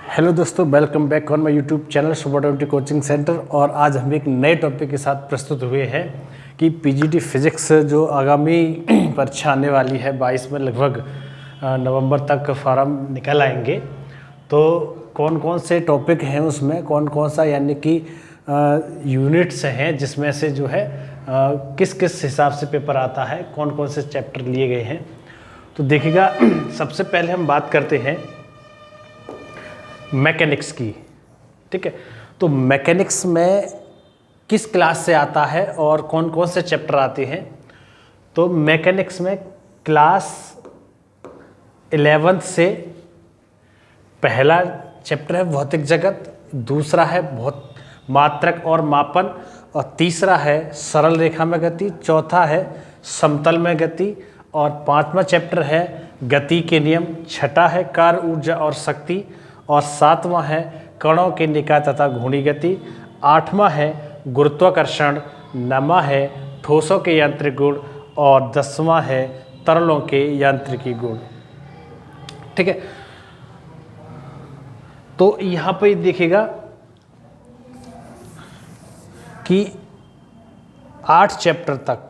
Hello दोस्तों, welcome back on my YouTube channel super coaching centre. और आज हम एक नए टॉपिक के साथ प्रस्तुत हुए हैं कि पीजीटी फिजिक्स जो आगामी परीक्षा आने वाली है 22 में, लगभग नवंबर तक फॉर्म निकल आएंगे। तो कौन कौन से टॉपिक हैं उसमें, कौन कौन सा यानी कि यूनिट्स हैं जिसमें से जो है किस किस हिसाब से पेपर आता है, कौन कौन से चैप्टर लिए गए हैं। तो देखिएगा, सबसे पहले हम बात करते हैं मैकेनिक्स की। ठीक है, तो मैकेनिक्स में किस क्लास से आता है और कौन कौन से चैप्टर आते हैं। तो मैकेनिक्स में क्लास 11th से पहला चैप्टर है भौतिक जगत, दूसरा है मात्रक और मापन, और तीसरा है सरल रेखा में गति, चौथा है समतल में गति, और पांचवा चैप्टर है गति के नियम, छठा है कार्य ऊर्जा और शक्ति, और सातवां है कणों के निकाय तथा घूर्णी गति, आठवां है गुरुत्वाकर्षण, नौवां है ठोसों के यांत्रिक गुण, और 10वां है तरलों के यांत्रिकी गुण। ठीक है, तो यहाँ पे देखिएगा कि 8 चैप्टर तक,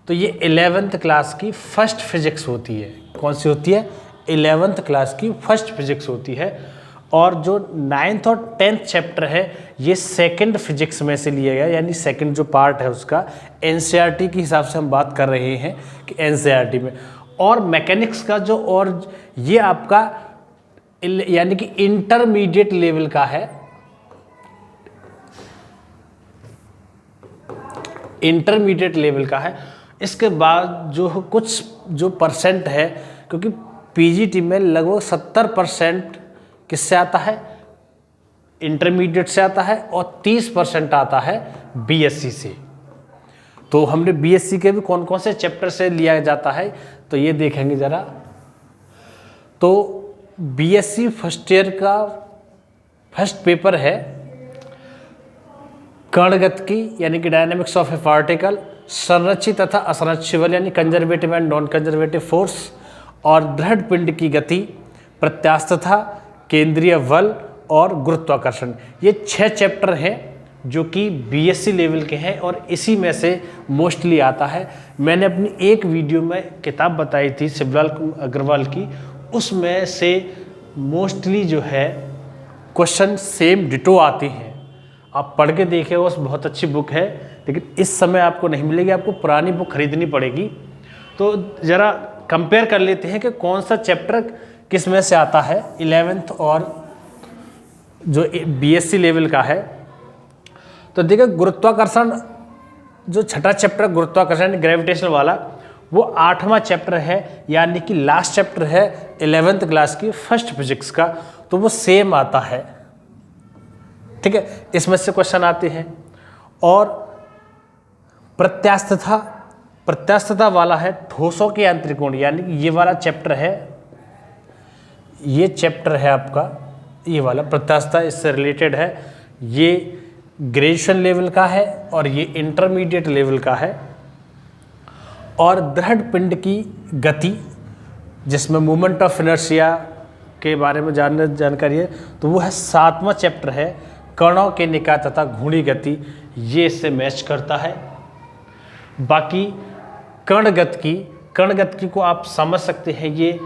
तो ये 11th क्लास की फर्स्ट फिजिक्स होती है। कौन सी होती है? 11th क्लास की फर्स्ट फिजिक्स होती है। और जो 9th और 10th चैप्टर है ये सेकंड फिजिक्स में से लिया गया, यानी सेकंड जो पार्ट है उसका एनसीईआरटी के हिसाब से हम बात कर रहे हैं कि एनसीईआरटी में। और मैकेनिक्स का जो, और ये आपका यानी कि इंटरमीडिएट लेवल का है, इंटरमीडिएट लेवल का है। इसके बाद जो कुछ जो परसेंट है, क्योंकि पीजीटी में लगभग 70% किससे आता है? इंटरमीडिएट से आता है, और 30% आता है बीएससी से। तो हमने बीएससी के भी कौन कौन से चैप्टर से लिया जाता है तो ये देखेंगे जरा। तो बीएससी फर्स्ट ईयर का फर्स्ट पेपर है कणगतिकी यानी कि डायनामिक्स ऑफ ए पार्टिकल, संरक्षित तथा असंरक्षित बल यानी conservative and non conservative force, और दृढ़ पिंड की गति, प्रत्यास्थता, केंद्रीय बल और गुरुत्वाकर्षण। ये 6 चैप्टर हैं जो कि बीएससी लेवल के हैं, और इसी में से मोस्टली आता है। मैंने अपनी एक वीडियो में किताब बताई थी शिवलाल अग्रवाल की, उसमें से मोस्टली जो है क्वेश्चन सेम डिटो आते हैं। आप पढ़ के देखें, वो बहुत अच्छी बुक है, लेकिन इस समय आपको नहीं मिलेगी, आपको पुरानी बुक खरीदनी पड़ेगी। तो ज़रा कंपेयर कर लेते हैं कि कौन सा चैप्टर किस में से आता है 11th और जो बीएससी लेवल का है। तो देखिए, गुरुत्वाकर्षण जो छठा चैप्टर गुरुत्वाकर्षण ग्रेविटेशन वाला, वो 8वां चैप्टर है, यानी कि लास्ट चैप्टर है 11th क्लास की फर्स्ट फिजिक्स का, तो वो सेम आता है। ठीक है, इसमें से क्वेश्चन आते हैं। और प्रत्यास्थता वाला है ठोसों के यांत्रिक गुण, यानी कि ये वाला चैप्टर है, ये चैप्टर है आपका ये वाला प्रत्यास्थता, इससे रिलेटेड है। ये ग्रेजुएशन लेवल का है और ये इंटरमीडिएट लेवल का है। और दृढ़ पिंड की गति, जिसमें मूवमेंट ऑफ इनर्शिया के बारे में जानकारी है, तो वो है 7वां चैप्टर है कणों के निकाय तथा घूर्णी गति, ये इससे मैच करता है। बाकी कणगतिकी को आप समझ सकते हैं, ये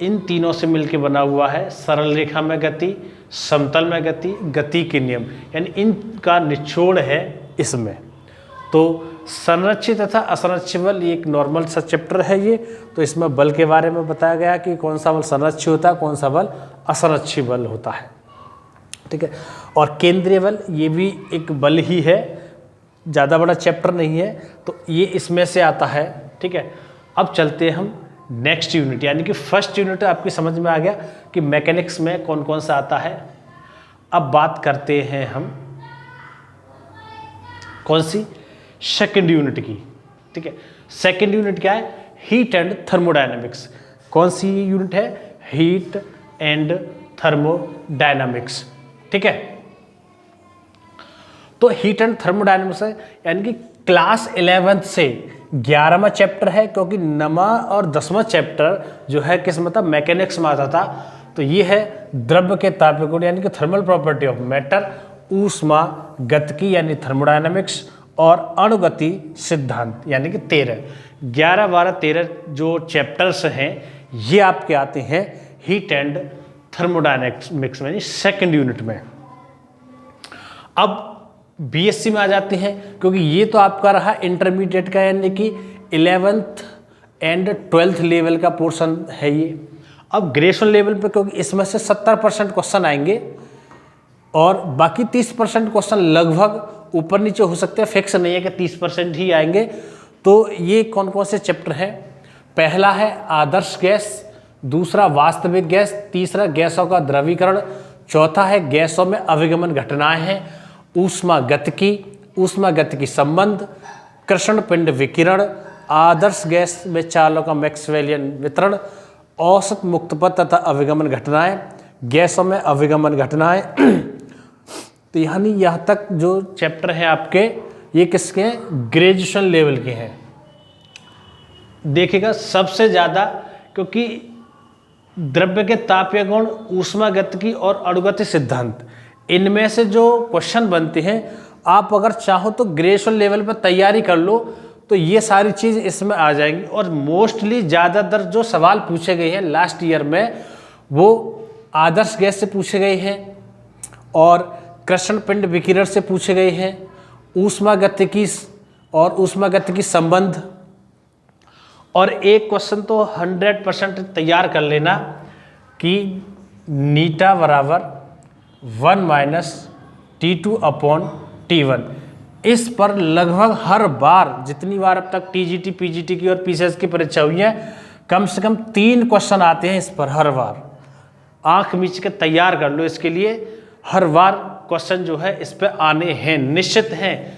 इन तीनों से मिलकर बना हुआ है। सरल रेखा में गति, समतल में गति, गति के नियम, यानी इनका निचोड़ है इसमें। तो संरक्षित तथा असंरक्षित बल, ये एक नॉर्मल सा चैप्टर है ये। तो इसमें बल के बारे में बताया गया कि कौन सा बल संरक्षित होता है, कौन सा बल असंरक्षित बल होता है। ठीक है, और केंद्रीय बल, ये भी एक बल ही है, ज़्यादा बड़ा चैप्टर नहीं है, तो ये इसमें से आता है। ठीक है, अब चलते हैं हम नेक्स्ट यूनिट, यानी कि फर्स्ट यूनिट आपकी समझ में आ गया कि मैकेनिक्स में कौन कौन सा आता है। अब बात करते हैं हम कौन सी? सेकंड यूनिट की। ठीक है, सेकंड यूनिट क्या है? Heat and thermodynamics. कौन सी यूनिट है? Heat and thermodynamics. ठीक है, तो हीट एंड थर्मोडायनामिक्स है, यानी कि क्लास 11th से 11वां चैप्टर है, क्योंकि 9वां और 10वां चैप्टर जो है किस मतलब मैकेनिक्स में आता था। तो ये है द्रव्य के तापीय गुण यानी कि थर्मल प्रॉपर्टी ऑफ मैटर, ऊष्मा गतिकी यानी थर्मोडायनामिक्स, और अणुगति सिद्धांत यानी कि 13, 11, 12, 13 जो चैप्टर्स हैं ये आपके आते हैं हीट एंड थर्मोडायनामिक्स में, सेकंड यूनिट में। अब बीएससी में आ जाते हैं, क्योंकि ये तो आपका रहा इंटरमीडिएट का यानी कि 11th एंड 12th लेवल का पोर्शन है ये। अब ग्रेजुएशन लेवल पे क्योंकि इसमें से 70% क्वेश्चन आएंगे और बाकी 30% क्वेश्चन लगभग ऊपर नीचे हो सकते हैं, फिक्स नहीं है कि 30% ही आएंगे। तो ये कौन कौन से चैप्टर हैं? पहला है आदर्श गैस, दूसरा वास्तविक गैस, तीसरा गैसों का द्रवीकरण, चौथा है गैसों में अभिगमन घटनाएं हैं, ऊष्मा गतिकी संबंध, कृष्ण पिंड विकिरण, आदर्श गैस में चालों का मैक्सवेलियन वितरण, औसत मुक्त पथ तथा अभिगमन घटनाएं, गैसों में अभिगमन घटनाएं। तो यानी यहाँ तक जो चैप्टर हैं आपके ये किसके हैं? ग्रेजुएशन लेवल के हैं। देखिएगा सबसे ज़्यादा, क्योंकि द्रव्य के तापीय गुण, ऊष्मा गतिकी और अणुगति सिद्धांत, इनमें से जो क्वेश्चन बनते हैं आप अगर चाहो तो ग्रेजुएशन लेवल पर तैयारी कर लो तो ये सारी चीज़ इसमें आ जाएंगी। और मोस्टली ज़्यादातर जो सवाल पूछे गए हैं लास्ट ईयर में वो आदर्श गैस से पूछे गए हैं और कृष्ण पिंड विकिरण से पूछे गए हैं, ऊष्मा गतिकी संबंध। और एक क्वेश्चन तो 100% तैयार कर लेना कि नीटा बराबर 1 - T2/T1। इस पर लगभग हर बार जितनी बार अब तक टीजीटी, पीजीटी की और पीसीएस की परीक्षा हुई है कम से कम 3 क्वेश्चन आते हैं इस पर हर बार। आंख मीच के तैयार कर लो इसके लिए, हर बार क्वेश्चन जो है इस पर आने हैं, निश्चित हैं।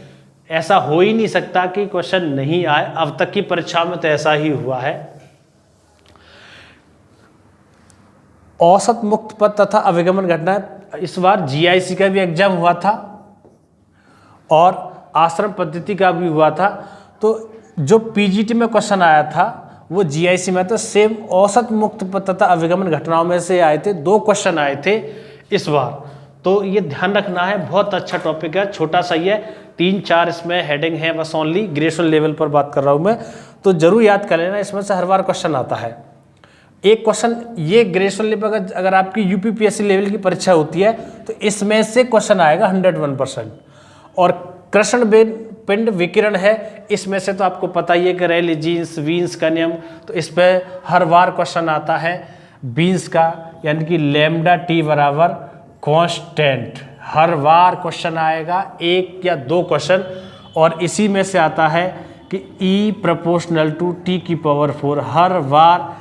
ऐसा हो ही नहीं सकता कि क्वेश्चन नहीं आए, अब तक की परीक्षा में तो ऐसा ही हुआ है। औसत मुक्त पथ तथा अभिगमन घटना, इस बार जीआईसी का भी एग्जाम हुआ था और आश्रम पद्धति का भी हुआ था। तो जो पीजीटी में क्वेश्चन आया था वो जीआईसी में, तो सेम औसत मुक्त पथ तथा अभिगमन घटनाओं में से आए थे, 2 क्वेश्चन आए थे इस बार। तो ये ध्यान रखना है, बहुत अच्छा टॉपिक है, छोटा सा ही है, 3-4 इसमें हेडिंग है बस, ओनली ग्रेजुएशन लेवल पर बात कर रहा हूँ मैं। तो जरूर याद कर लेना, इसमें से हर बार क्वेश्चन आता है। एक क्वेश्चन ये ग्रेजुएशन लेवल अगर आपकी यूपीपीएससी लेवल की परीक्षा होती है तो इसमें से क्वेश्चन आएगा 101%। और कृष्ण पिंड विकिरण है, इसमें से तो आपको पता ही है कि रेले जीन्स वीन्स का नियम, तो इस पर हर बार क्वेश्चन आता है बीन्स का, यानी कि लैम्डा टी बराबर कांस्टेंट, हर बार क्वेश्चन आएगा 1 या 2 क्वेश्चन। और इसी में से आता है कि E प्रोपोर्शनल टू T⁴, हर बार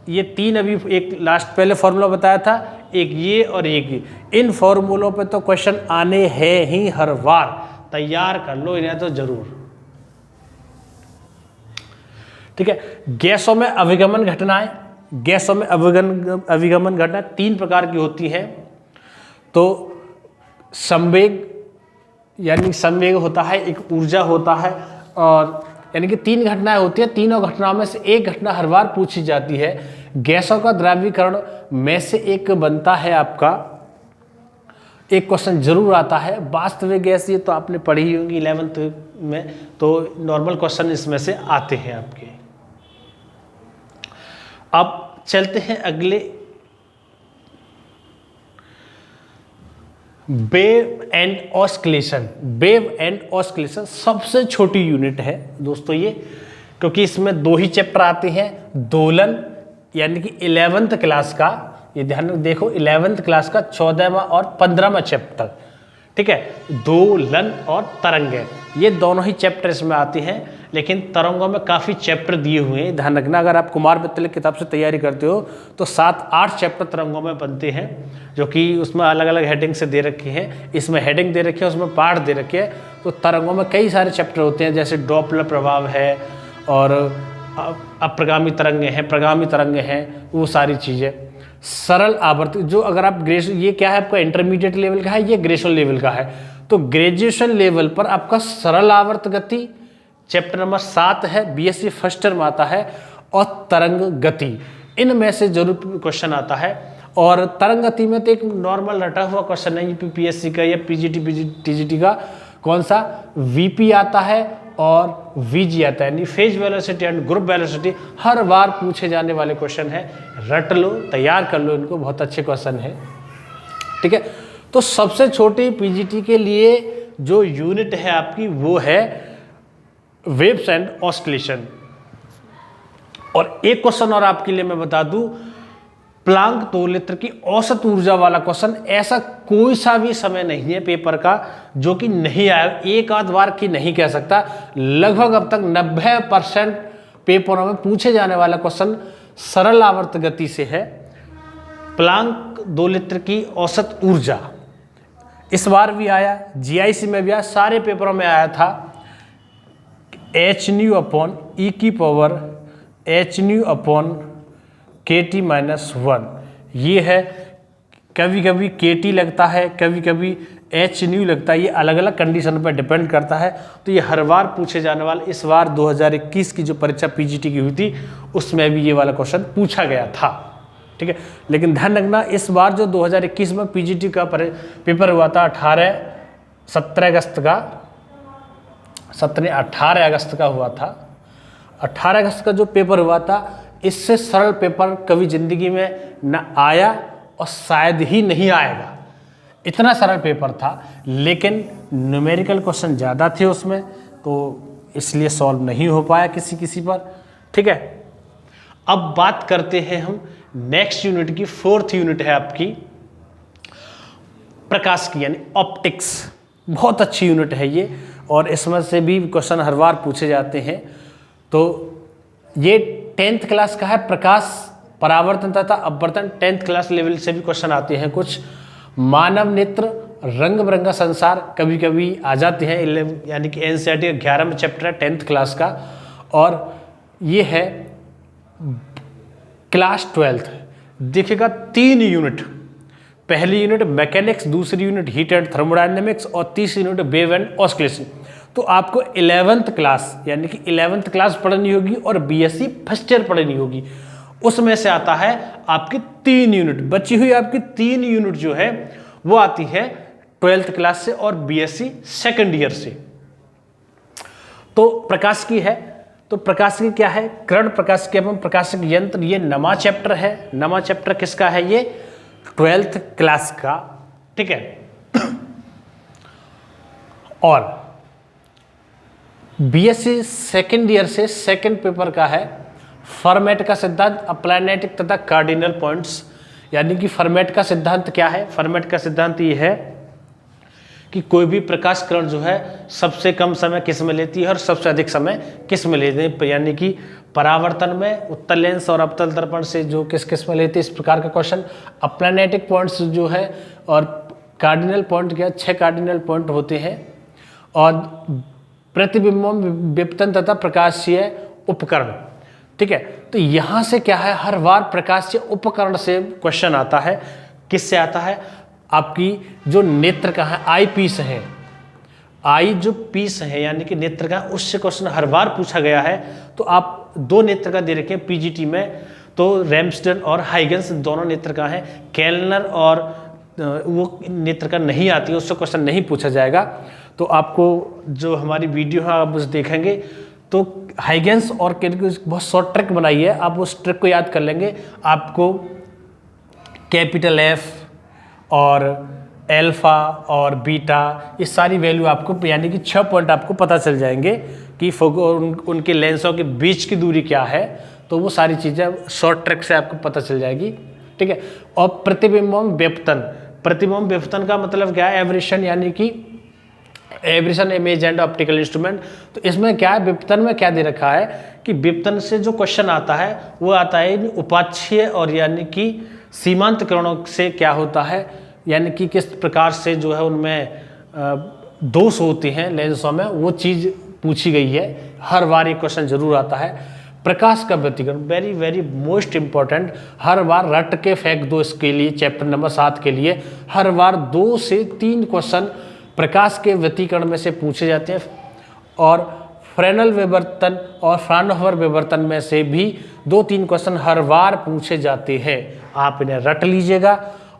ये 3 अभी एक लास्ट पहले फॉर्मूला बताया था, एक ये और एक ये, इन फॉर्मूलों पे तो क्वेश्चन आने हैं ही हर बार, तैयार कर लो इन्हें तो जरूर। ठीक है, गैसों में अभिगमन घटनाएं, गैसों में अभिगमन घटना 3 प्रकार की होती हैं। तो संवेग, यानी संवेग होता है, एक ऊर्जा होता है, और यानी कि 3 घटनाएं होती हैं। तीनों घटनाओं में से एक घटना हर बार पूछी जाती है। गैसों का द्रवीकरण में से एक बनता है आपका, एक क्वेश्चन जरूर आता है वास्तविक गैस, ये तो आपने पढ़ी ही होंगी 11th में, तो नॉर्मल क्वेश्चन इसमें से आते हैं आपके। अब चलते हैं अगले, wave and oscillation. Wave and oscillation सबसे छोटी यूनिट है दोस्तों ये, क्योंकि इसमें 2 ही चैप्टर आते हैं, दोलन यानी कि 11th क्लास का, ये ध्यान देखो 11th क्लास का 14वां और 15वां चैप्टर, ठीक है, दोलन और तरंगें, ये दोनों ही चैप्टर इसमें आते हैं। लेकिन तरंगों में काफ़ी चैप्टर दिए हुए हैं, ध्यान रखना। अगर आप कुमार विद्यालय किताब से तैयारी करते हो तो 7-8 चैप्टर तरंगों में बनते हैं, जो कि उसमें अलग अलग हेडिंग से दे रखे हैं। इसमें हेडिंग दे रखी है, उसमें पार्ट दे रखे हैं। तो तरंगों में कई सारे चैप्टर होते हैं, जैसे डॉपलर प्रभाव है और अप्रगामी तरंगें हैं, प्रगामी तरंगें हैं, वो सारी चीज़ें। सरल आवर्ती, जो अगर आप ये क्या है आपका इंटरमीडिएट लेवल का है, ये ग्रेजुएशन लेवल का है। तो ग्रेजुएशन लेवल पर आपका सरल आवर्त गति चैप्टर नंबर 7 है, बीएससी 1st टर्म आता है, और तरंग गति, इनमें से जरूर क्वेश्चन आता है। और तरंग गति में तो एक नॉर्मल रटा हुआ क्वेश्चन है यूपीपीएससी का या पीजीटी टीजीटी का, कौन सा वीपी आता है और वीजी आता है, यानी phase velocity and group velocity हर बार पूछे जाने वाले क्वेश्चन है। रट लो, तैयार कर लो इनको, बहुत अच्छे क्वेश्चन है। ठीक है, तो सबसे छोटी पीजीटी के लिए जो यूनिट है आपकी वो है वेव्स एंड ऑस्किलेशन। और एक क्वेश्चन और आपके लिए मैं बता दूं, प्लांक दोलित्र की औसत ऊर्जा वाला क्वेश्चन, ऐसा कोई सा भी समय नहीं है पेपर का जो कि नहीं आया, एक आध बार की नहीं कह सकता, लगभग अब तक 90% पेपरों में पूछे जाने वाला क्वेश्चन सरल आवर्त गति से है। प्लांक दोलित्र की औसत ऊर्जा इस बार भी आया, जीआईसी में भी आया, सारे पेपरों में आया था। h अपॉन ई की पावर h अपॉन KT-1 ये है। कभी कभी KT लगता है, कभी कभी h लगता है, ये अलग अलग कंडीशन पर डिपेंड करता है। तो ये हर बार पूछे जाने वाला, इस बार 2021 की जो परीक्षा पीजीटी की हुई थी उसमें भी ये वाला क्वेश्चन पूछा गया था। ठीक है, लेकिन ध्यान रखना इस बार जो 2021 में पीजीटी का पेपर हुआ था 18 अगस्त का हुआ था। 18 अगस्त का जो पेपर हुआ था, इससे सरल पेपर कभी जिंदगी में न आया और शायद ही नहीं आएगा, इतना सरल पेपर था। लेकिन न्यूमेरिकल क्वेश्चन ज़्यादा थे उसमें, तो इसलिए सॉल्व नहीं हो पाया किसी पर। ठीक है, अब बात करते हैं हम नेक्स्ट यूनिट की। 4th यूनिट है आपकी प्रकाश की, यानी ऑप्टिक्स। बहुत अच्छी यूनिट है ये, और इसमें से भी क्वेश्चन हर बार पूछे जाते हैं। तो ये 10th क्लास का है, प्रकाश परावर्तन तथा अपवर्तन 10th क्लास लेवल से भी क्वेश्चन आते हैं कुछ। मानव नेत्र, रंग बिरंगा संसार कभी कभी आ जाते हैं, यानी कि एनसीईआरटी 11वां चैप्टर है 10th क्लास का। और ये है क्लास 12th। देखिएगा 3 यूनिट, पहली यूनिट मैकेनिक्स, दूसरी यूनिट हीट एंड थर्मोडायनेमिक्स और तीसरी यूनिट वेव एंड ऑस्किलेशन। तो आपको 11th क्लास यानी कि 11th क्लास पढ़नी होगी और बीएससी फर्स्ट ईयर पढ़नी होगी। उसमें से आता है आपकी 3 यूनिट, बची हुई आपकी 3 यूनिट जो है वो आती है 12th क्लास से और बीएससी सेकेंड ईयर से। तो प्रकाश की है, तो प्रकाश की क्या है, किरण प्रकाश के एवं प्रकाशक यंत्र, ये नवा चैप्टर है। नवा चैप्टर किसका है, ये 12th क्लास का। ठीक है, और बीएससी सेकेंड ईयर से सेकेंड पेपर का है फॉर्मेट का सिद्धांत, अप्लानेटिक तथा कार्डिनल पॉइंट्स। यानी कि फॉर्मेट का सिद्धांत क्या है, फॉर्मेट का सिद्धांत ये है कि कोई भी प्रकाश किरण जो है सबसे कम समय किस में लेती है और सबसे अधिक समय किस में लेती है। यानी कि परावर्तन में उत्तल लेंस और अवतल दर्पण से जो किस में लेती है, इस प्रकार का क्वेश्चन। अप्लानेटिक पॉइंट्स जो है और कार्डिनल पॉइंट क्या, 6 कार्डिनल पॉइंट होते हैं। और प्रतिबिंबों, विपतन तथा प्रकाशीय उपकरण। ठीक है, तो यहाँ से क्या है, हर बार प्रकाशीय उपकरण से क्वेश्चन आता है। किससे आता है, आपकी जो नेत्र का है, आई पीस है, आई जो पीस है यानी कि नेत्र का, उससे क्वेश्चन हर बार पूछा गया है। तो आप 2 नेत्र का दे रखे हैं पीजीटी में, तो रैम्सडन और हाइगेंस दोनों नेत्र का है। केल्नर और वो नेत्र का नहीं आती है, उससे क्वेश्चन नहीं पूछा जाएगा। तो आपको जो हमारी वीडियो है आप उस देखेंगे तो हाइगेंस और केल्नर की बहुत शॉर्ट ट्रिक बनाई है, आप उस ट्रिक को याद कर लेंगे। आपको कैपिटल एफ और एल्फा और बीटा, ये सारी वैल्यू आपको, यानी कि 6 पॉइंट आपको पता चल जाएंगे कि उनके लेंसों के बीच की दूरी क्या है। तो वो सारी चीज़ें शॉर्ट ट्रिक से आपको पता चल जाएगी। ठीक है, और प्रतिबिंबम व्यपतन, प्रतिबिंब व्यपतन का मतलब क्या है, एवरेशन, यानी कि aberration image and optical instrument. तो इसमें क्या है, विपतन में क्या दे रखा है कि विपतन से जो क्वेश्चन आता है वो आता है उपाक्षीय और यानी कि सीमांत किरणों से क्या होता है, यानी कि किस प्रकार से जो है उनमें दोष होते हैं लेंसों में, वो चीज़ पूछी गई है। हर बार ये क्वेश्चन जरूर आता है। प्रकाश का व्यतिकरण, वेरी वेरी मोस्ट इंपॉर्टेंट, हर बार रट के फेंक दो इसके लिए, चैप्टर नंबर 7 के लिए हर बार 2 से 3 क्वेश्चन प्रकाश के व्यतिकरण में से पूछे जाते हैं। और फ्रेनल विवर्तन और फ्राउनहोफर विवर्तन में से भी 2-3 क्वेश्चन हर बार पूछे जाते हैं। आप इन्हें रट लीजिएगा।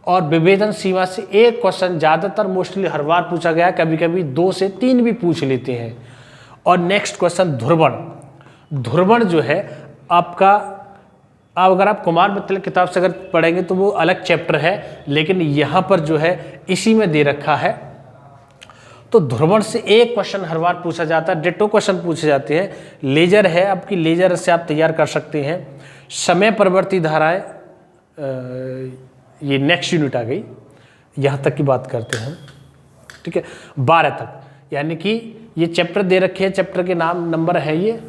और विभेदन सीमा से एक क्वेश्चन ज़्यादातर मोस्टली हर बार पूछा गया, कभी कभी 2 से 3 भी पूछ लेते हैं। और नेक्स्ट क्वेश्चन ध्रुवण। ध्रुवण जो है आपका, अब अगर आप कुमार मित्तल किताब से अगर पढ़ेंगे तो वो अलग चैप्टर है, लेकिन यहाँ पर जो है इसी में दे रखा है। तो ध्रुवण से एक क्वेश्चन हर बार पूछा जाता है, डिटो क्वेश्चन पूछे जाते हैं। लेजर है आपकी, लेजर से आप तैयार कर सकते हैं। समय परिवर्ती धाराएं, ये नेक्स्ट यूनिट आ गई, यहाँ तक की बात करते हैं, ठीक है, 12 तक, यानी कि ये चैप्टर दे रखे हैं, चैप्टर के नाम नंबर है ये,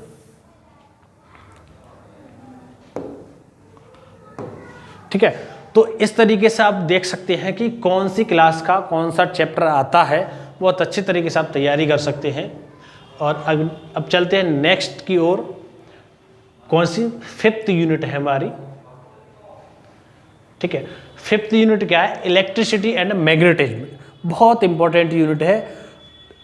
ठीक है। तो इस तरीके से आप देख सकते हैं कि कौन सी क्लास का कौन सा चैप्टर आता है, बहुत अच्छी तरीके से आप तैयारी कर सकते हैं। और अब चलते हैं नेक्स्ट की ओर। कौन सी? 5th यूनिट है हमारी, ठीक है। 5th यूनिट क्या है? Electricity and magnetism. बहुत इंपॉर्टेंट यूनिट है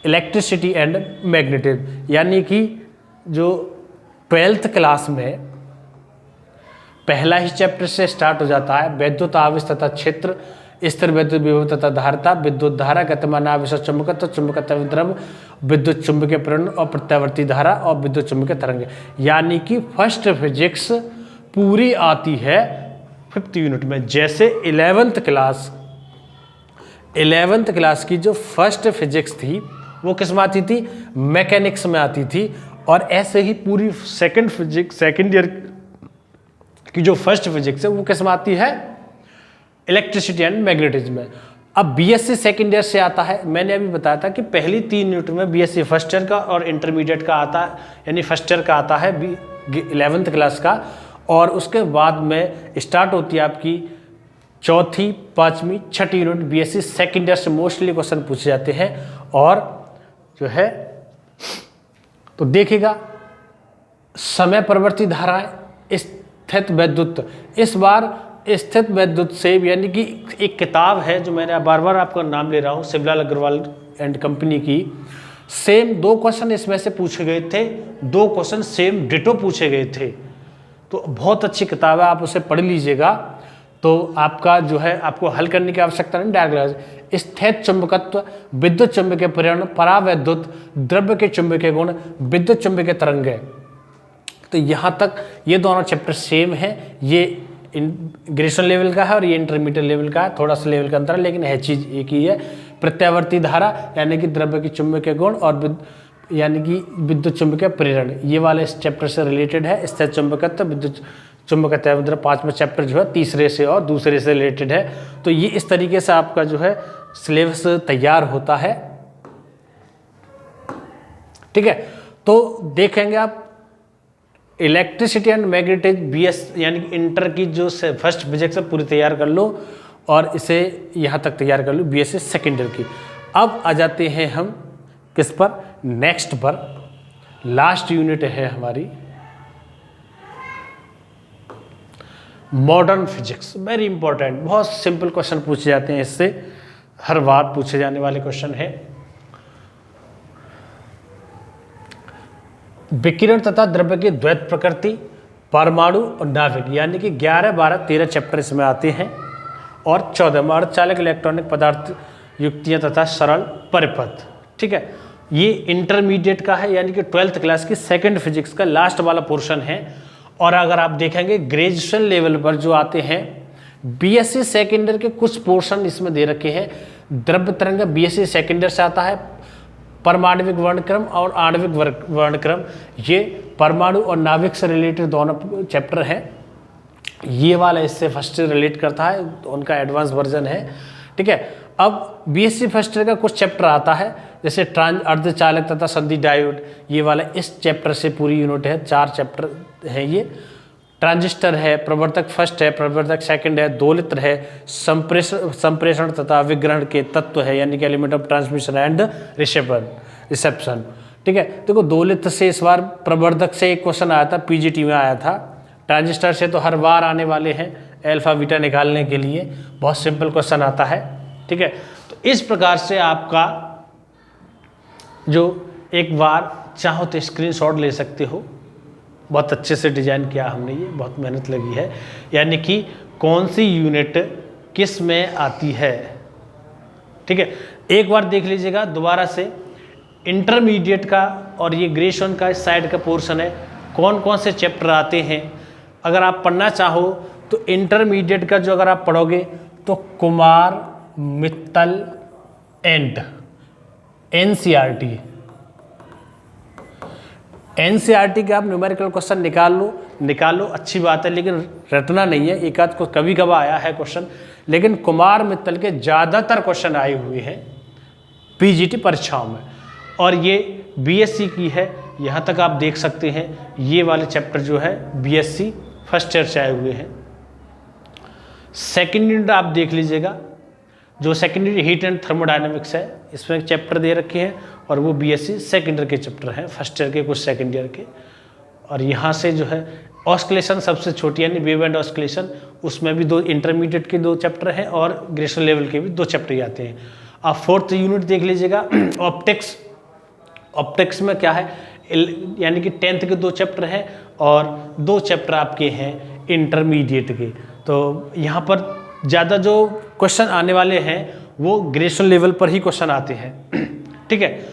इलेक्ट्रिसिटी एंड मैग्नेटिज्म, यानी कि जो 12th क्लास में पहला ही चैप्टर से स्टार्ट हो जाता है। वैद्युत आवेश तथा क्षेत्र, स्थिर विद्युत विभव तथा धारिता, विद्युत धारा, गतिमान आवेश और चुंबकत्व, चुंबकत्व द्रव, विद्युत चुंबकीय प्रेरण और प्रत्यावर्ती धारा और विद्युत चुंबकीय तरंग, यानी कि फर्स्ट फिजिक्स पूरी आती है 5th यूनिट में। जैसे 11th क्लास की जो फर्स्ट फिजिक्स थी वो किस में आती थी? मैकेनिक्स में आती थी। और ऐसे ही पूरी सेकेंड ईयर की जो फर्स्ट फिजिक्स है वो किस में आती है? इलेक्ट्रिसिटी एंड मैग्नेटिज्म में। अब बीएससी सेकेंड ईयर से आता है। मैंने अभी बताया था कि पहली 3 यूनिट में बीएससी फर्स्ट ईयर का और इंटरमीडिएट का आता है, यानी फर्स्ट ईयर का आता है 11th क्लास का, और उसके बाद में स्टार्ट होती है आपकी 4th, 5वीं, 6ठी यूनिट बीएससी सेकेंड ईयर से मोस्टली क्वेश्चन पूछे जाते हैं। और जो है तो देखिएगा समय परिवर्ती धाराएं, स्थित वैद्युत। इस बार स्थित वैद्युत से, यानी कि एक किताब है जो मैंने बार बार आपका नाम ले रहा हूँ, शिवलाल अग्रवाल एंड कंपनी की, सेम 2 क्वेश्चन इसमें से पूछे गए थे, 2 क्वेश्चन सेम डिटो पूछे गए थे। तो बहुत अच्छी किताब है, आप उसे पढ़ लीजिएगा। तो आपका जो है आपको हल करने की आवश्यकता नहीं, डायरेक्ट स्थित चुंबकत्व, विद्युत चुंबकीय प्रेरण, परावैद्युत, द्रव्य के चुंबकीय गुण, विद्युत चुंबकीय तरंग। तो यहाँ तक ये दोनों चैप्टर सेम है। ये ग्रेजुएशन लेवल का है और ये इंटरमीडिएट लेवल का है, थोड़ा सा लेवल का अंतर है, लेकिन है चीज़ एक ही है। प्रत्यावर्ती धारा यानी कि द्रव्य की चुंबकीय गुण, और यानी कि विद्युत चुंबकीय प्रेरण, ये वाले इस चैप्टर से रिलेटेड है। स्थिर चुंबकत्व, विद्युत चुंबकत्व, 5वां चैप्टर जो है तीसरे से और दूसरे से रिलेटेड है। तो ये इस तरीके से आपका जो है सिलेबस तैयार होता है, ठीक है। तो देखेंगे आप इलेक्ट्रिसिटी एंड मैग्नेटिज्म बीएस, यानी कि इंटर की जो फर्स्ट फिजिक्स है पूरी तैयार कर लो और इसे यहाँ तक तैयार कर लो बीएससी सेकेंड ईयर की। अब आ जाते हैं हम किस पर? नेक्स्ट पर। लास्ट यूनिट है हमारी मॉडर्न फिजिक्स। वेरी इंपॉर्टेंट, बहुत सिंपल क्वेश्चन पूछे जाते हैं इससे, हर बार पूछे जाने वाले क्वेश्चन है। विकिरण तथा द्रव्य की द्वैत प्रकृति, परमाणु और नाभिक, यानी कि 11, 12, 13 चैप्टर इसमें आते हैं। और 14 अर्धचालक इलेक्ट्रॉनिक पदार्थ, युक्तियां तथा सरल परिपथ, ठीक है। ये इंटरमीडिएट का है, यानी कि 12th क्लास की सेकंड फिजिक्स का लास्ट वाला पोर्शन है। और अगर आप देखेंगे ग्रेजुएशन लेवल पर जो आते हैं, बीएससी सेकेंड ईयर के कुछ पोर्शन इसमें दे रखे हैं। द्रव्य तरंग बीएससी सेकेंड ईयर से आता है। परमाणविक वर्णक्रम और आणविक वर्णक्रम, ये परमाणु और नाभिक से रिलेटेड दोनों चैप्टर हैं। ये वाला इससे फर्स्ट ईयर रिलेट करता है, तो उनका एडवांस वर्जन है, ठीक है। अब बीएससी फर्स्ट ईयर का कुछ चैप्टर आता है, जैसे अर्धचालक तथा संधि डायोड, ये वाला इस चैप्टर से पूरी यूनिट है, 4 चैप्टर है ये। ट्रांजिस्टर है, प्रवर्तक फर्स्ट है, प्रवर्तक सेकंड है, दोलित्र है, संप्रेषण तथा विग्रहण के तत्व है, यानी कि element of transmission and reception, ठीक है। देखो दोलित्र से इस बार प्रवर्धक से एक क्वेश्चन आया था, पीजीटी में आया था। ट्रांजिस्टर से तो हर बार आने वाले हैं अल्फा बीटा निकालने के लिए, बहुत सिंपल क्वेश्चन आता है, ठीक है। तो इस प्रकार से आपका जो एक बार चाहो तो स्क्रीनशॉट ले सकते हो, बहुत अच्छे से डिजाइन किया हमने, ये बहुत मेहनत लगी है। यानी कि कौन सी यूनिट किस में आती है। ठीक है, एक बार देख लीजिएगा दोबारा से, इंटरमीडिएट का और ये ग्रेजुएशन का इस साइड का पोर्शन है, कौन कौन से चैप्टर आते हैं। अगर आप पढ़ना चाहो तो इंटरमीडिएट का जो अगर आप पढ़ोगे तो कुमार, मित्तल एंड एनसीईआरटी के आप न्यूमेरिकल क्वेश्चन निकाल लो अच्छी बात है, लेकिन रटना नहीं है। एक आध को कभी कभी आया है क्वेश्चन, लेकिन कुमार मित्तल के ज़्यादातर क्वेश्चन आए हुए हैं पीजीटी परीक्षाओं में। और ये बीएससी की है, यहाँ तक आप देख सकते हैं ये वाले चैप्टर जो है बीएससी फर्स्ट ईयर से आए हुए हैं। सेकेंड यूनिट आप देख लीजिएगा, जो second unit heat and thermodynamics है, इसमें चैप्टर दे रखे हैं और वो बीएससी सेकेंड ईयर के चैप्टर हैं, फर्स्ट ईयर के कुछ सेकेंड ईयर के। और यहाँ से जो है ऑस्किलेशन सबसे छोटी यानी वेव एंड ऑस्किलेशन, उसमें भी 2 इंटरमीडिएट के 2 चैप्टर हैं और ग्रेजुएशन लेवल के भी 2 चैप्टर आते हैं। आप फोर्थ यूनिट देख लीजिएगा ऑप्टिक्स में क्या है, यानी कि 10th के 2 चैप्टर हैं और 2 चैप्टर आपके हैं इंटरमीडिएट के। तो यहाँ पर ज़्यादा जो क्वेश्चन आने वाले हैं वो ग्रेजुएशन लेवल पर ही क्वेश्चन आते हैं। ठीक है,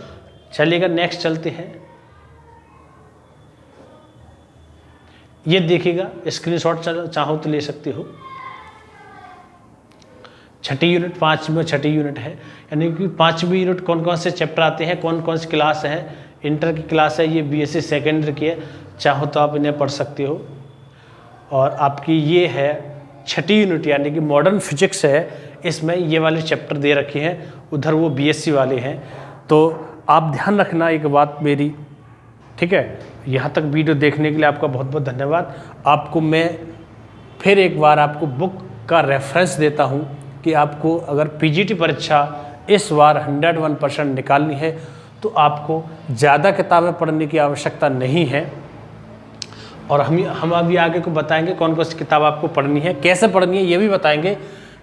चलिएगा नेक्स्ट चलते हैं। ये देखिएगा, स्क्रीनशॉट चाहो तो ले सकते हो। छठी यूनिट, 5वीं छठी यूनिट है, यानी कि 5वीं यूनिट कौन कौन से चैप्टर आते हैं, कौन कौन सी क्लास है। इंटर की क्लास है, ये बीएससी सेकेंड ईयर की है, चाहो तो आप इन्हें पढ़ सकते हो। और आपकी ये है छठी यूनिट यानी कि मॉडर्न फिजिक्स है, इसमें ये वाले चैप्टर दे रखे हैं, उधर वो बीएससी वाले हैं। तो आप ध्यान रखना एक बात मेरी, ठीक है। यहाँ तक वीडियो देखने के लिए आपका बहुत बहुत धन्यवाद। आपको मैं फिर एक बार आपको बुक का रेफरेंस देता हूँ कि आपको अगर पीजीटी परीक्षा इस बार 101% निकालनी है तो आपको ज़्यादा किताबें पढ़ने की आवश्यकता नहीं है। और हम अभी आगे को बताएंगे कौन कौन सी किताब आपको पढ़नी है, कैसे पढ़नी है ये भी बताएंगे,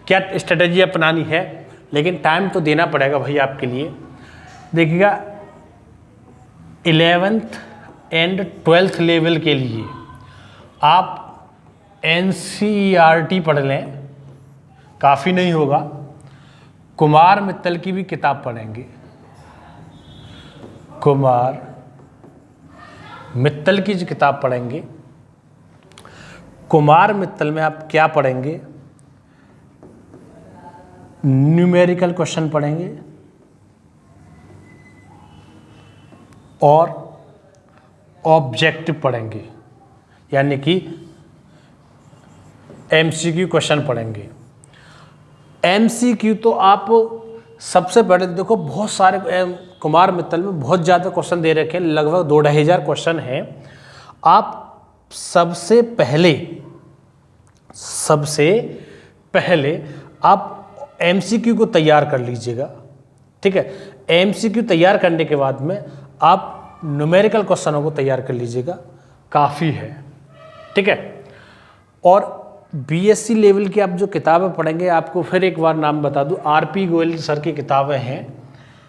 क्या स्ट्रेटजी अपनानी है। लेकिन टाइम तो देना पड़ेगा भाई आपके लिए। देखिएगा 11th एंड 12th लेवल के लिए आप एनसीईआरटी पढ़ लें, काफ़ी नहीं होगा। कुमार मित्तल की भी किताब पढ़ेंगे, कुमार मित्तल की जो किताब पढ़ेंगे, कुमार मित्तल में आप क्या पढ़ेंगे, न्यूमेरिकल क्वेश्चन पढ़ेंगे और ऑब्जेक्टिव पढ़ेंगे, यानी कि एमसीक्यू क्वेश्चन पढ़ेंगे। एमसीक्यू तो आप सबसे पहले देखो, बहुत सारे कुमार मित्तल में बहुत ज़्यादा क्वेश्चन दे रखे हैं, लगभग 2-2,500 क्वेश्चन हैं। आप सबसे पहले आप एमसीक्यू को तैयार कर लीजिएगा, ठीक है। एमसीक्यू तैयार करने के बाद में आप न्यूमेरिकल क्वेश्चनों को तैयार कर लीजिएगा, काफ़ी है, ठीक है। और बीएससी लेवल की आप जो किताबें पढ़ेंगे, आपको फिर एक बार नाम बता दूं, आरपी गोयल सर की किताबें हैं,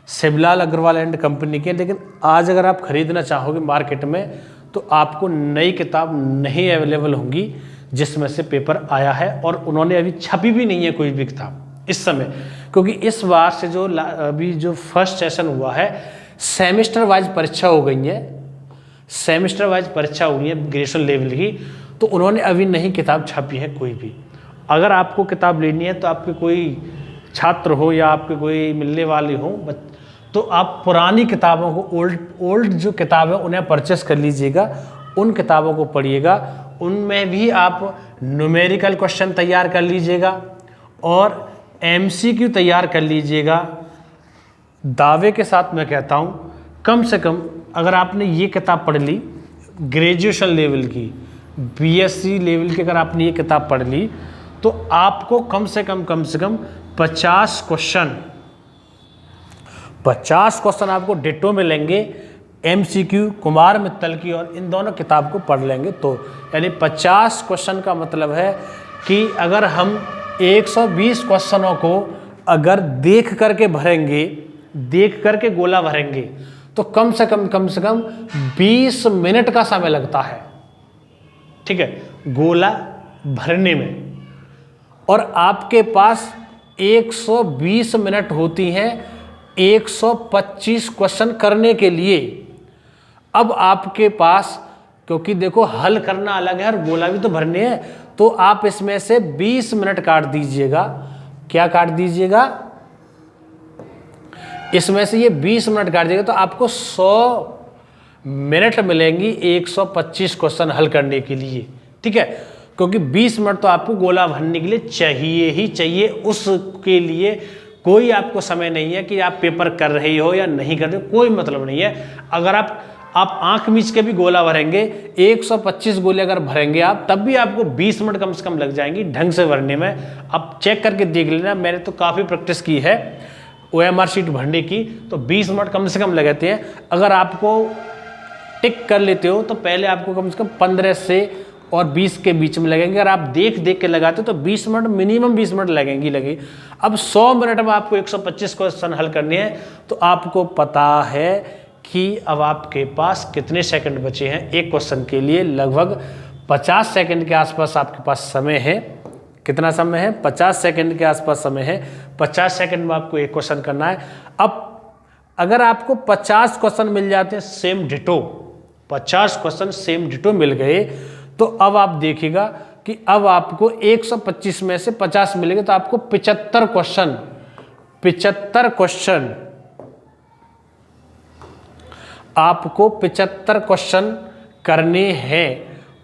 शिवलाल अग्रवाल एंड कंपनी के। लेकिन आज अगर आप खरीदना चाहोगे मार्केट में तो आपको नई किताब नहीं अवेलेबल होंगी जिसमें से पेपर आया है, और उन्होंने अभी छपी भी नहीं है कोई भी किताब इस समय, क्योंकि इस बार से जो अभी जो फर्स्ट सेशन हुआ है, सेमेस्टर वाइज परीक्षा हो गई है, सेमेस्टर वाइज परीक्षा हुई है ग्रेजुएशन लेवल की, तो उन्होंने अभी नहीं किताब छापी है कोई भी। अगर आपको किताब लेनी है तो आपके कोई छात्र हो या आपके कोई मिलने वाले हो, तो आप पुरानी किताबों को, ओल्ड जो किताब है उन्हें परचेस कर लीजिएगा, उन किताबों को पढ़िएगा। उनमें भी आप न्यूमेरिकल क्वेश्चन तैयार कर लीजिएगा और एमसीक्यू तैयार कर लीजिएगा। दावे के साथ मैं कहता हूँ, कम से कम अगर आपने ये किताब पढ़ ली ग्रेजुएशन लेवल की, बीएससी लेवल की अगर आपने ये किताब पढ़ ली, तो आपको कम से कम 50 क्वेश्चन आपको डिट्टो मिलेंगे एमसीक्यू कुमार मित्तल की, और इन दोनों किताब को पढ़ लेंगे तो, यानी 50 क्वेश्चन का मतलब है कि अगर हम 120 क्वेश्चनों को अगर देख करके भरेंगे, देख करके गोला भरेंगे, तो कम से कम 20 मिनट का समय लगता है, ठीक है, गोला भरने में। और आपके पास 120 मिनट होती हैं 125 क्वेश्चन करने के लिए। अब आपके पास, क्योंकि देखो हल करना अलग है और गोला भी तो भरने हैं, तो आप इसमें से 20 मिनट काट दीजिएगा। क्या काट दीजिएगा? इसमें से ये 20 मिनट काट दीजिएगा तो आपको 100 मिनट मिलेंगी 125 क्वेश्चन हल करने के लिए। ठीक है, क्योंकि 20 मिनट तो आपको गोला भरने के लिए चाहिए ही चाहिए। उसके लिए कोई आपको समय नहीं है कि आप पेपर कर रहे हो या नहीं कर रहे हो, कोई मतलब नहीं है। अगर आप आंख मीच के भी गोला भरेंगे, 125 गोले अगर भरेंगे आप, तब भी आपको 20 मिनट कम से कम लग जाएंगी ढंग से भरने में। आप चेक करके देख लेना, मैंने तो काफ़ी प्रैक्टिस की है OMR शीट भरने की, तो 20 मिनट कम से कम लगाते हैं। अगर आपको टिक कर लेते हो तो पहले आपको कम से कम 15 से और 20 के बीच में लगेंगे। अगर आप देख देख के लगाते हो तो 20 मिनट, मिनिमम 20 मिनट लगेंगी। अब 100 मिनट में आपको 125 क्वेश्चन हल करने हैं, तो आपको पता है कि अब आपके पास कितने सेकंड बचे हैं एक क्वेश्चन के लिए। लगभग 50 सेकंड के आसपास आपके पास समय है। कितना समय है? 50 सेकंड के आसपास समय है। 50 सेकंड में आपको एक क्वेश्चन करना है। अब अगर आपको 50 क्वेश्चन मिल जाते हैं same ditto, 50 question same ditto मिल गए, तो अब आप देखिएगा कि अब आपको 125 में से 50 मिलेंगे, तो आपको 75 क्वेश्चन आपको 75 क्वेश्चन करने हैं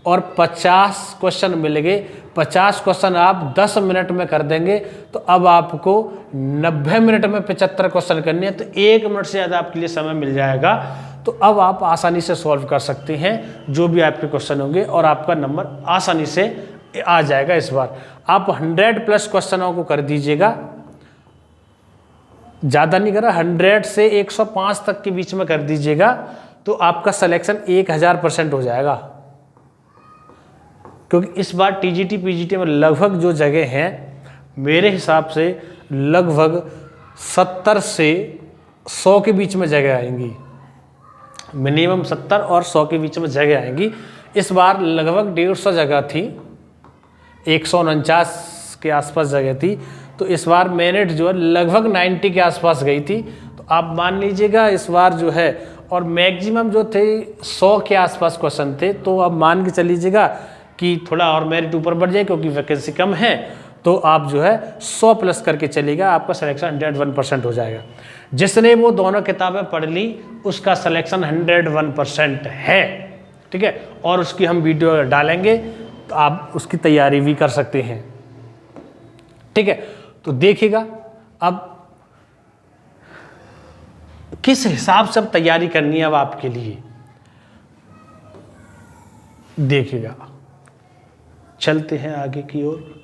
और 50 क्वेश्चन मिल गए। 50 क्वेश्चन आप 10 मिनट में कर देंगे, तो अब आपको 90 मिनट में 75 क्वेश्चन करने हैं, तो 1 मिनट से ज़्यादा आपके लिए समय मिल जाएगा। तो अब आप आसानी से सॉल्व कर सकते हैं जो भी आपके क्वेश्चन होंगे और आपका नंबर आसानी से आ जाएगा। इस बार आप 100+ क्वेश्चनों को कर दीजिएगा, ज़्यादा नहीं कर रहा, 100 से 105 तक के बीच में कर दीजिएगा, तो आपका सिलेक्शन 1000% हो जाएगा। क्योंकि इस बार TGT PGT में लगभग जो जगह हैं, मेरे हिसाब से लगभग 70 से 100 के बीच में जगह आएंगी। मिनिमम 70 और 100 के बीच में जगह आएंगी। इस बार लगभग 150 जगह थी, 149 के आसपास जगह थी, तो इस बार मेरिट जो है लगभग 90 के आसपास गई थी। तो आप मान लीजिएगा इस बार जो है, और मैक्सिमम जो थे 100 के आसपास क्वेश्चन थे, तो अब मान के चलीजिएगा कि थोड़ा और मेरिट ऊपर बढ़ जाए क्योंकि वैकेंसी कम है, तो आप जो है 100+ करके चलेगा, आपका सिलेक्शन 101% हो जाएगा। जिसने वो दोनों किताबें पढ़ ली उसका सिलेक्शन 101% है। ठीक है, और उसकी हम वीडियो डालेंगे, तो आप उसकी तैयारी भी कर सकते हैं। ठीक है, तो देखिएगा अब किस हिसाब से अब तैयारी करनी है अब आपके लिए। देखिएगा, चलते हैं आगे की ओर।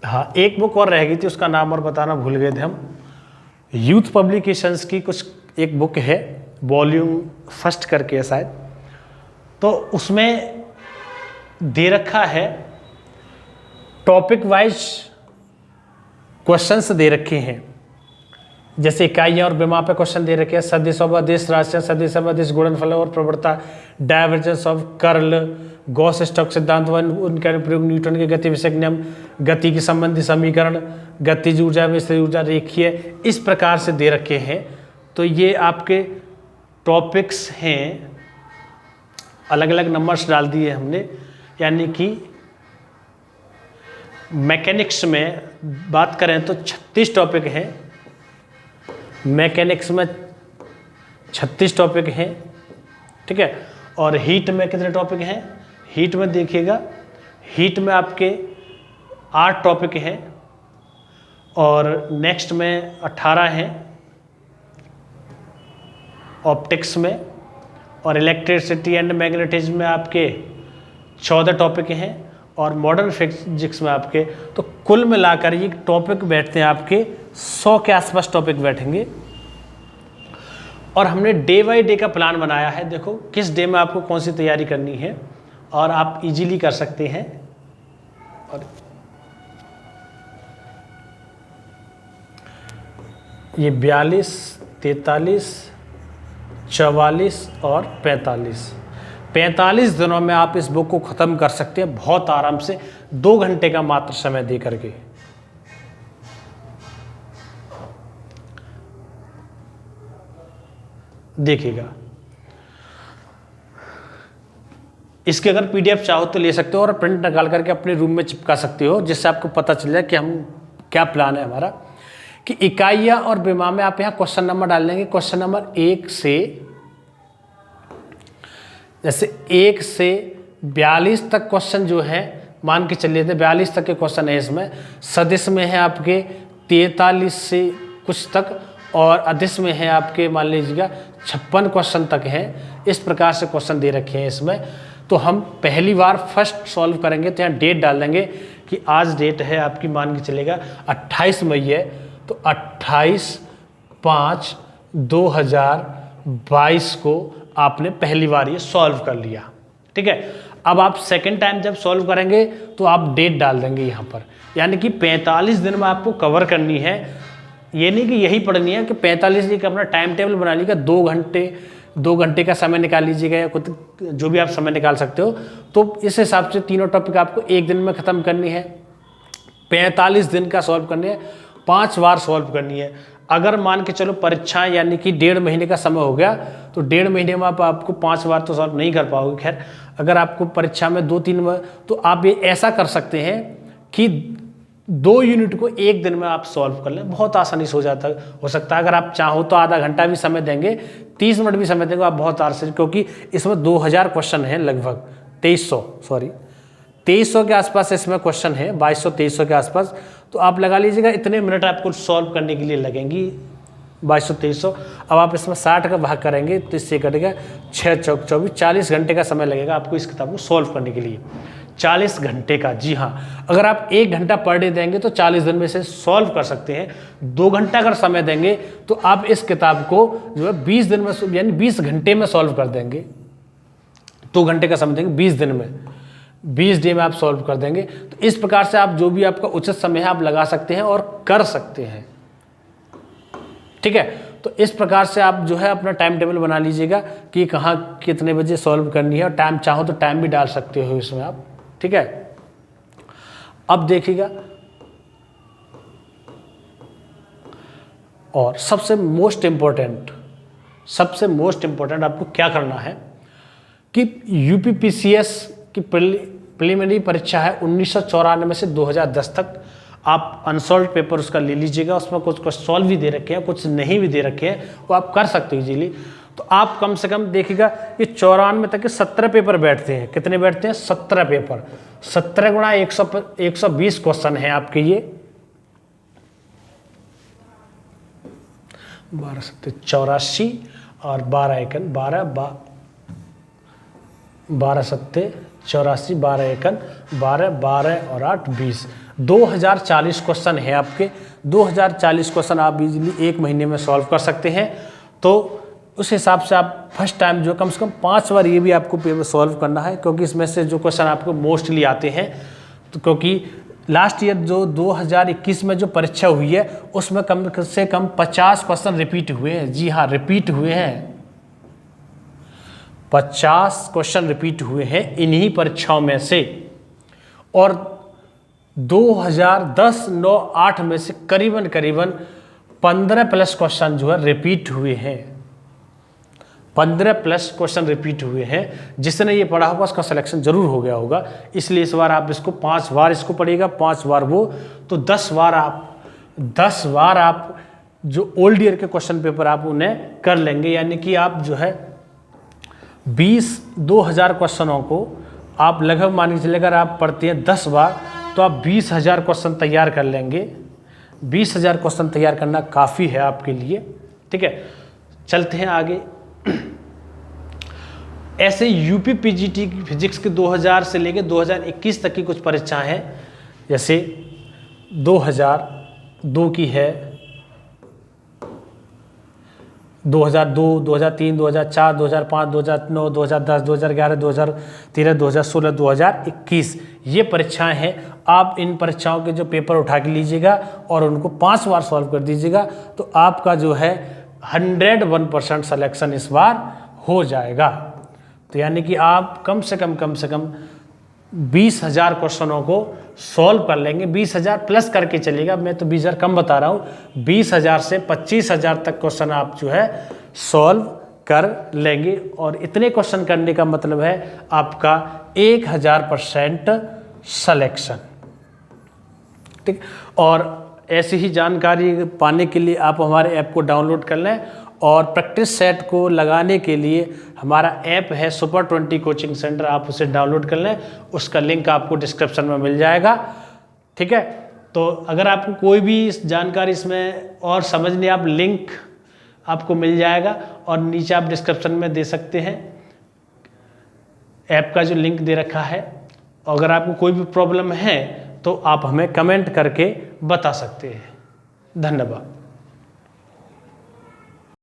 हाँ, एक बुक और रह गई थी, उसका नाम और बताना भूल गए थे हम। यूथ पब्लिकेशंस की कुछ एक बुक है, वॉल्यूम फर्स्ट करके है शायद, तो उसमें दे रखा है टॉपिक वाइज क्वेश्चंस दे रखे हैं। जैसे इकाइयाँ और विमा पे क्वेश्चन दे रखे हैं, सदिश ऑफ अदिश राशियाँ, सदिश ऑफ अदिश गुणनफल और प्रवणता, divergence of curl, Gauss stock सिद्धांत, उनका प्रयोग, न्यूटन के गति विषयक नियम, गति की संबंधी समीकरण, गतिज ऊर्जा में स्थिर ऊर्जा रेखीय, इस प्रकार से दे रखे हैं। तो ये आपके टॉपिक्स हैं, अलग अलग नंबर्स डाल दिए हमने। यानी कि मैकेनिक्स में बात करें तो 36 टॉपिक हैं, मैकेनिक्स में 36 टॉपिक हैं। ठीक है, और हीट में कितने टॉपिक हैं? हीट में देखिएगा, हीट में आपके 8 टॉपिक हैं, और नेक्स्ट में 18 हैं ऑप्टिक्स में, और इलेक्ट्रिसिटी एंड मैग्नेटिज्म में आपके 14 टॉपिक हैं, और मॉडर्न फिजिक्स में आपके, तो कुल मिलाकर ये टॉपिक बैठते हैं आपके 100 के आसपास टॉपिक बैठेंगे। और हमने डे बाय डे का प्लान बनाया है। देखो किस डे में आपको कौन सी तैयारी करनी है, और आप इजीली कर सकते हैं। और ये 42, 43, 44 और 45। 45 दिनों में आप इस बुक को ख़त्म कर सकते हैं बहुत आराम से, 2 घंटे का मात्र समय दे करके। देखिएगा, इसके अगर पीडीएफ चाहो तो ले सकते हो और प्रिंट निकाल करके अपने रूम में चिपका सकते हो, जिससे आपको पता चल जाए कि हम क्या प्लान है हमारा। कि इकाइयाँ और विमा में आप यहाँ क्वेश्चन नंबर डाल देंगे। क्वेश्चन नंबर 1 से, जैसे 1 से 42 तक क्वेश्चन जो है, मान के चलिए थे 42 तक के क्वेश्चन है इसमें। सदिश में है आपके 43 से कुछ तक, और अदिश में है आपके मान लीजिएगा 56 क्वेश्चन तक हैं। इस प्रकार से क्वेश्चन दे रखे हैं इसमें। तो हम पहली बार फर्स्ट सॉल्व करेंगे तो यहाँ डेट डाल देंगे कि आज डेट है आपकी, मान के चलेगा 28 मई है, तो 28/5/2022 को आपने पहली बार ये सॉल्व कर लिया। ठीक है, अब आप सेकंड टाइम जब सॉल्व करेंगे तो आप डेट डाल देंगे यहाँ पर, यानी कि 45 दिन में आपको कवर करनी है। ये नहीं कि यही पढ़नी है कि 45 दिन का अपना टाइम टेबल बना लीजिएगा, 2 घंटे का समय निकाल लीजिएगा या कुछ जो भी आप समय निकाल सकते हो। तो इस हिसाब से तीनों टॉपिक आपको एक दिन में ख़त्म करनी है। 45 दिन का सॉल्व करनी है, 5 बार सॉल्व करनी है। अगर मान के चलो परीक्षाएं यानी कि 1.5 महीने का समय हो गया तो 1.5 महीने में आपको 5 बार तो सॉल्व नहीं कर पाओगे। खैर, अगर आपको परीक्षा में 2-3 बार, तो आप ये ऐसा कर सकते हैं कि 2 यूनिट को एक दिन में आप सॉल्व कर लें, बहुत आसानी से हो सकता है। अगर आप चाहो तो आधा घंटा भी समय देंगे, 30 मिनट भी समय देंगे, आप बहुत आसानी, क्योंकि इसमें 2000 क्वेश्चन हैं, लगभग 2300 के आसपास इसमें क्वेश्चन है, 2200-2300 के आसपास। तो आप लगा लीजिएगा इतने मिनट आपको सॉल्व करने के लिए लगेंगी, 2200-2300। अब आप इसमें 60 का भाग करेंगे तो इससे कटेगा 6 चौक 24, 40 घंटे का समय लगेगा आपको इस किताब को सॉल्व करने के लिए। 40 घंटे का, जी हाँ। अगर आप 1 घंटा पर डे देंगे तो 40 दिन में से सॉल्व कर सकते हैं। 2 घंटा अगर समय देंगे तो आप इस किताब को जो है 20 दिन में, यानी 20 घंटे में सॉल्व कर देंगे। 2 घंटे का समय देंगे 20 दिन में, 20 डे में आप सॉल्व कर देंगे। तो इस प्रकार से आप जो भी आपका उचित समय है आप लगा सकते हैं और कर सकते हैं। ठीक है, तो इस प्रकार से आप जो है अपना टाइम टेबल बना लीजिएगा कि कहाँ कितने बजे सॉल्व करनी है, और टाइम चाहो तो टाइम भी डाल सकते हो इसमें आप। ठीक है, अब देखिएगा, और सबसे मोस्ट इम्पोर्टेंट आपको क्या करना है कि यूपीपीसीएस की प्रीलिमिनरी परीक्षा है 1994 से 2010 तक। आप अनसॉल्व पेपर उसका ले लीजिएगा, उसमें कुछ सॉल्व भी दे रखे हैं, कुछ नहीं भी दे रखे हैं, वो आप कर सकते हो इजीली। तो आप कम से कम देखिएगा कि 94 तक के 17 पेपर बैठते हैं। कितने बैठते हैं? 17 पेपर। 17 गुणा 120 क्वेश्चन है आपके ये, 12 7 84 और 12 एकन 12 7 84 12 एकन 12 और 8 20, 2040 क्वेश्चन है आपके। 2040 क्वेश्चन आप इजीली 1 महीने में सॉल्व कर सकते हैं। तो उस हिसाब से आप फर्स्ट टाइम जो कम से कम 5 बार ये भी आपको पेपर सॉल्व करना है, क्योंकि इसमें से जो क्वेश्चन आपको मोस्टली आते हैं। तो क्योंकि लास्ट ईयर जो 2021 में जो परीक्षा हुई है उसमें कम से कम 50 क्वेश्चन रिपीट हुए हैं। जी हाँ, रिपीट हुए हैं, 50 क्वेश्चन रिपीट हुए हैं इन्हीं परीक्षाओं में से। और 2010-9-8 में से करीबन 15+ क्वेश्चन जो है रिपीट हुए हैं, 15+ क्वेश्चन रिपीट हुए हैं। जिसने ये पढ़ा होगा उसका सिलेक्शन जरूर हो गया होगा। इसलिए इस बार आप इसको 5 बार इसको पढ़िएगा, 5 बार वो, तो 10 बार आप जो ओल्ड ईयर के क्वेश्चन पेपर आप उन्हें कर लेंगे। यानी कि आप जो है 2000 क्वेश्चनों को आप लगभग मान के चलिए, अगर आप पढ़ते हैं 10 बार तो आप 20,000 क्वेश्चन तैयार कर लेंगे। 20,000 क्वेश्चन तैयार करना काफ़ी है आपके लिए। ठीक है, चलते हैं आगे। ऐसे यूपी पीजीटी फिजिक्स के 2000 से लेकर 2021 तक की कुछ परीक्षाएं हैं। जैसे 2002 की है, 2002, 2003, 2004, 2005, 2009, 2010, 2011, 2013, 2016, 2021 ये परीक्षाएं हैं। आप इन परीक्षाओं के जो पेपर उठा के लीजिएगा और उनको 5 बार सॉल्व कर दीजिएगा, तो आपका जो है 101% सिलेक्शन इस बार हो जाएगा। तो यानी कि आप कम से कम 20,000 क्वेश्चनों को सॉल्व कर लेंगे। 20,000 प्लस करके चलिएगा, मैं तो 20,000 कम बता रहा हूँ। 20,000 से 25,000 तक क्वेश्चन आप जो है सॉल्व कर लेंगे। और इतने क्वेश्चन करने का मतलब है आपका 1000% सिलेक्शन। ठीक, और ऐसी ही जानकारी पाने के लिए आप हमारे ऐप को डाउनलोड कर लें। और प्रैक्टिस सेट को लगाने के लिए हमारा ऐप है सुपर 20 कोचिंग सेंटर, आप उसे डाउनलोड कर लें। उसका लिंक आपको डिस्क्रिप्शन में मिल जाएगा। ठीक है, तो अगर आपको कोई भी जानकारी इसमें और समझनी, आप लिंक आपको मिल जाएगा और नीचे आप डिस्क्रिप्शन में दे सकते हैं ऐप का जो लिंक दे रखा है। अगर आपको कोई भी प्रॉब्लम है तो आप हमें कमेंट करके बता सकते हैं। धन्यवाद।